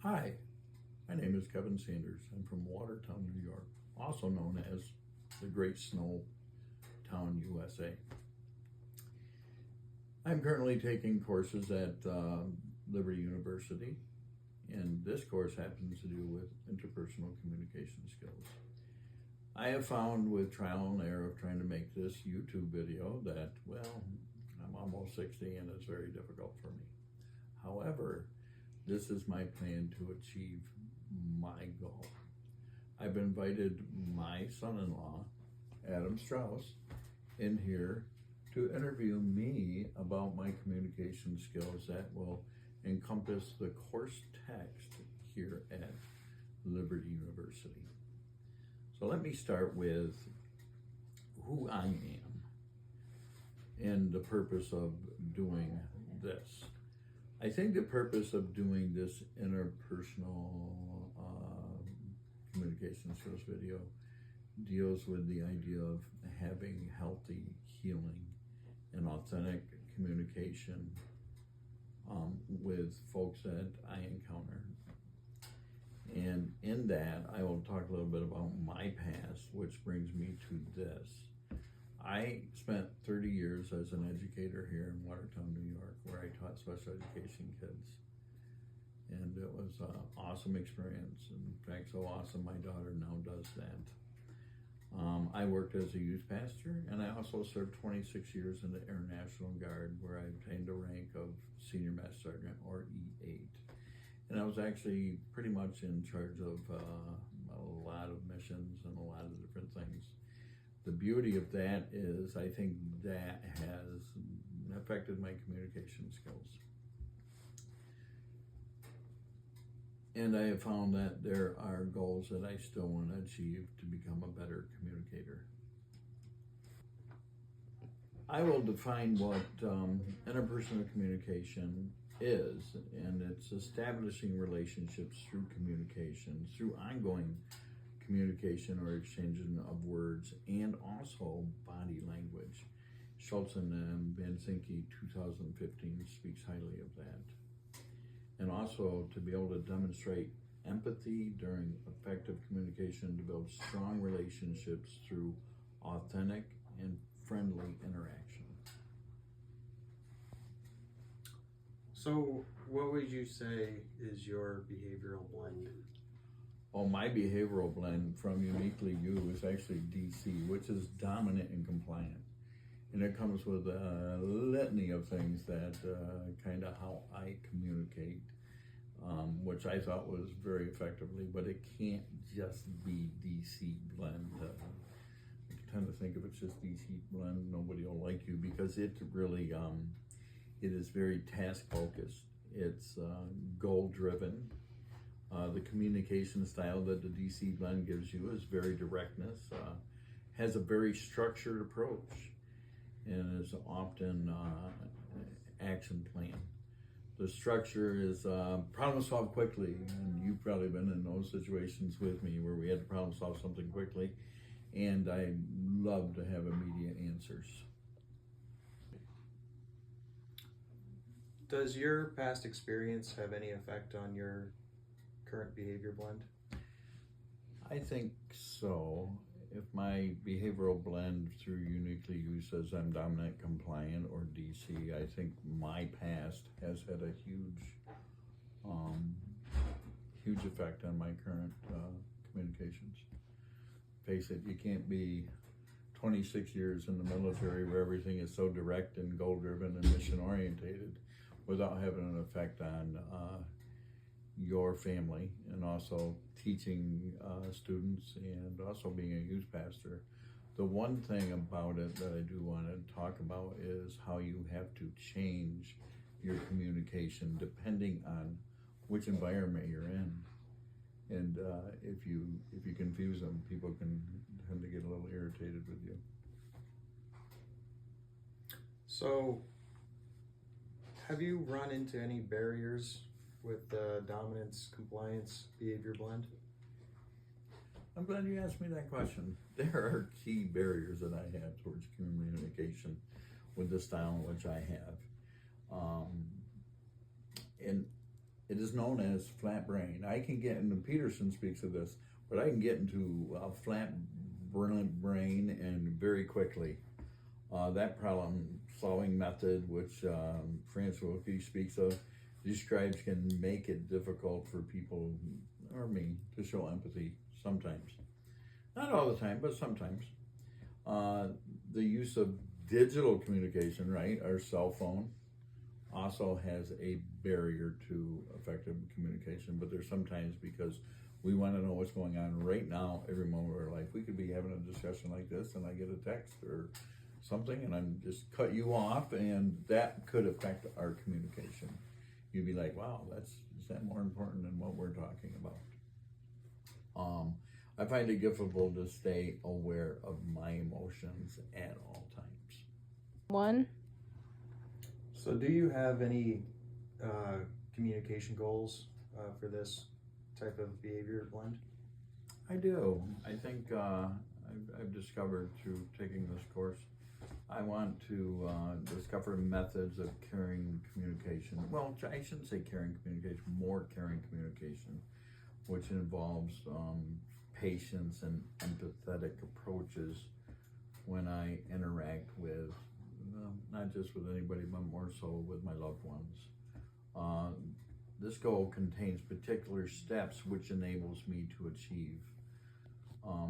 Hi, my name is Kevin Sanders. I'm from Watertown, New York, also known as the Great Snow Town, USA. I'm currently taking courses at Liberty University, and this course happens to do with interpersonal communication skills. I have found with trial and error of trying to make this YouTube video that, well, I'm almost 60 and it's very difficult for me. However, this is my plan to achieve my goal. I've invited my son-in-law, Adam Strauss, in here to interview me about my communication skills that will encompass the course text here at Liberty University. So let me start with who I am and the purpose of doing this. I think the purpose of doing this interpersonal communication skills video deals with the idea of having healthy, healing, and authentic communication with folks that I encounter. And in that, I will talk a little bit about my past, which brings me to this. I spent 30 years as an educator here in Watertown, New York, where I taught special education kids. And it was an awesome experience. In fact, so awesome, my daughter now does that. I worked as a youth pastor, and I also served 26 years in the Air National Guard, where I obtained the rank of Senior Master Sergeant, or E8. And I was actually pretty much in charge of a lot of missions and a lot of different things. The beauty of that is I think that has affected my communication skills. And I have found that there are goals that I still want to achieve to become a better communicator. I will define what interpersonal communication is, and it's establishing relationships through communication, through ongoing communication or exchanging of words, and also body language. Schultz and Banzinke 2015 speaks highly of that. And also to be able to demonstrate empathy during effective communication to build strong relationships through authentic and friendly interaction. So what would you say is your behavioral blend? Oh, my behavioral blend from Uniquely You is actually DC, which is dominant and compliant. And it comes with a litany of things that kind of how I communicate, which I thought was very effectively, but it can't just be DC blend. I tend to think if it's just DC blend, nobody will like you, because it really, it is very task focused. It's goal driven. The communication style that the DC blend gives you is very directness, has a very structured approach, and is often action plan. The structure is problem solve quickly, and you've probably been in those situations with me where we had to problem solve something quickly, and I love to have immediate answers. Does your past experience have any effect on your current behavior blend? I think so. If my behavioral blend through Uniquely You says I'm dominant, compliant, or DC, I think my past has had a huge effect on my current communications. Face it, you can't be 26 years in the military where everything is so direct and goal-driven and mission-orientated without having an effect on your family, and also teaching students, and also being a youth pastor. The one thing about it that I do want to talk about is how you have to change your communication depending on which environment you're in. And if you confuse them, people can tend to get a little irritated with you. So have you run into any barriers with the dominance, compliance, behavior blend? I'm glad you asked me that question. There are key barriers that I have towards communication with the style in which I have. And It is known as flat brain. I can get into, Peterson speaks of this, but I can get into a flat brain and very quickly. That problem solving method, which Franz Wilke speaks of, describes can make it difficult for people, or me, to show empathy sometimes. Not all the time, but sometimes. The use of digital communication, right, our cell phone, also has a barrier to effective communication, but there's sometimes because we want to know what's going on right now, every moment of our life. We could be having a discussion like this and I get a text or something and I'm just cut you off, and that could affect our communication. You'd be like, wow, is that more important than what we're talking about? I find it difficult to stay aware of my emotions at all times. One. So do you have any communication goals for this type of behavior blend? I do. I think I've discovered through taking this course, I want to discover methods of caring communication. Well, I shouldn't say caring communication, more caring communication, which involves patience and empathetic approaches when I interact with, not just with anybody, but more so with my loved ones. This goal contains particular steps which enables me to achieve.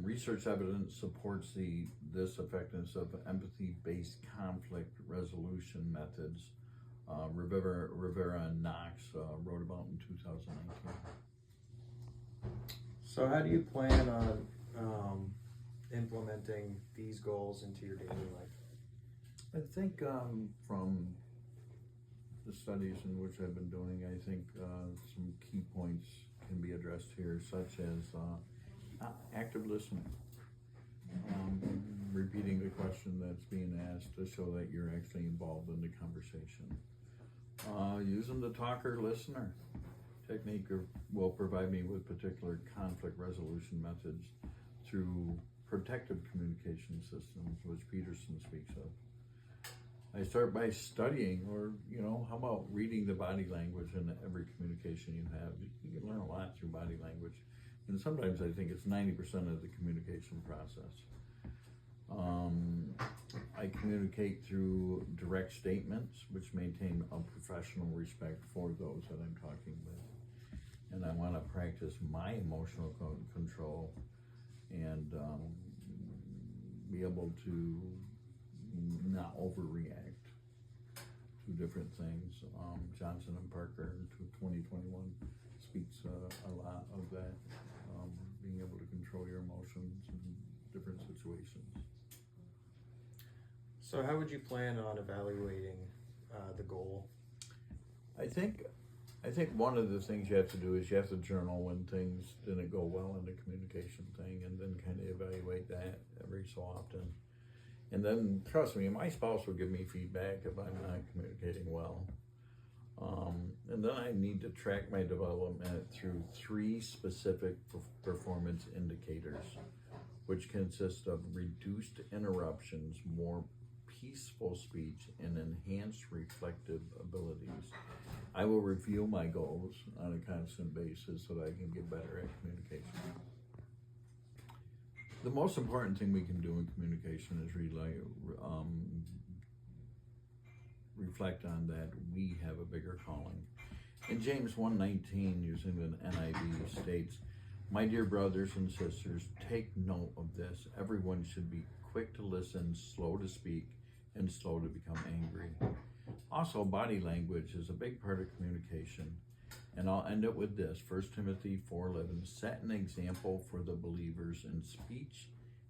Research evidence supports this effectiveness of empathy-based conflict resolution methods. Rivera and Knox wrote about in 2019. So how do you plan on implementing these goals into your daily life? I think from the studies in which I've been doing, I think some key points can be addressed here, such as active listening. Repeating the question that's being asked to show that you're actually involved in the conversation. Using the talker listener technique will provide me with particular conflict resolution methods through protective communication systems, which Peterson speaks of. I start by studying, or how about reading the body language in every communication you have? You can learn a lot through body language, and sometimes I think it's 90% of the communication process. I communicate through direct statements, which maintain a professional respect for those that I'm talking with. And I want to practice my emotional control and be able to not overreact to different things. Johnson and Parker in 2021 speaks a lot of that, being able to control your emotions in different situations. So how would you plan on evaluating the goal? I think one of the things you have to do is you have to journal when things didn't go well in the communication thing, and then kind of evaluate that every so often. And then, trust me, my spouse will give me feedback if I'm not communicating well. And then I need to track my development through 3 specific performance indicators, which consist of reduced interruptions, more peaceful speech, and enhanced reflective abilities. I will review my goals on a constant basis so that I can get better at communication. The most important thing we can do in communication is reflect on that we have a bigger calling. In James 1:19, using the NIV, states, "My dear brothers and sisters, take note of this. Everyone should be quick to listen, slow to speak, and slow to become angry." Also, body language is a big part of communication. And I'll end it with this, 1 Timothy 4:11, "Set an example for the believers in speech,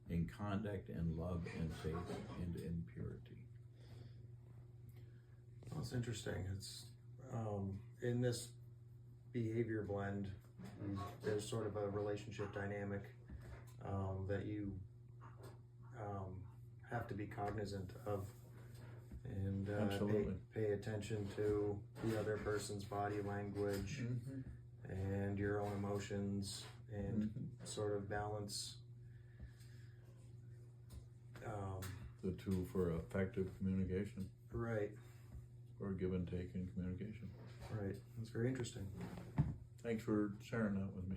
in conduct, in love, in faith, and in purity." Well, it's interesting. It's in this behavior blend, there's sort of a relationship dynamic that you have to be cognizant of, and pay attention to the other person's body language and your own emotions, and sort of balance the two for effective communication, right, or give and take in communication. Right. That's very interesting. Thanks for sharing that with me.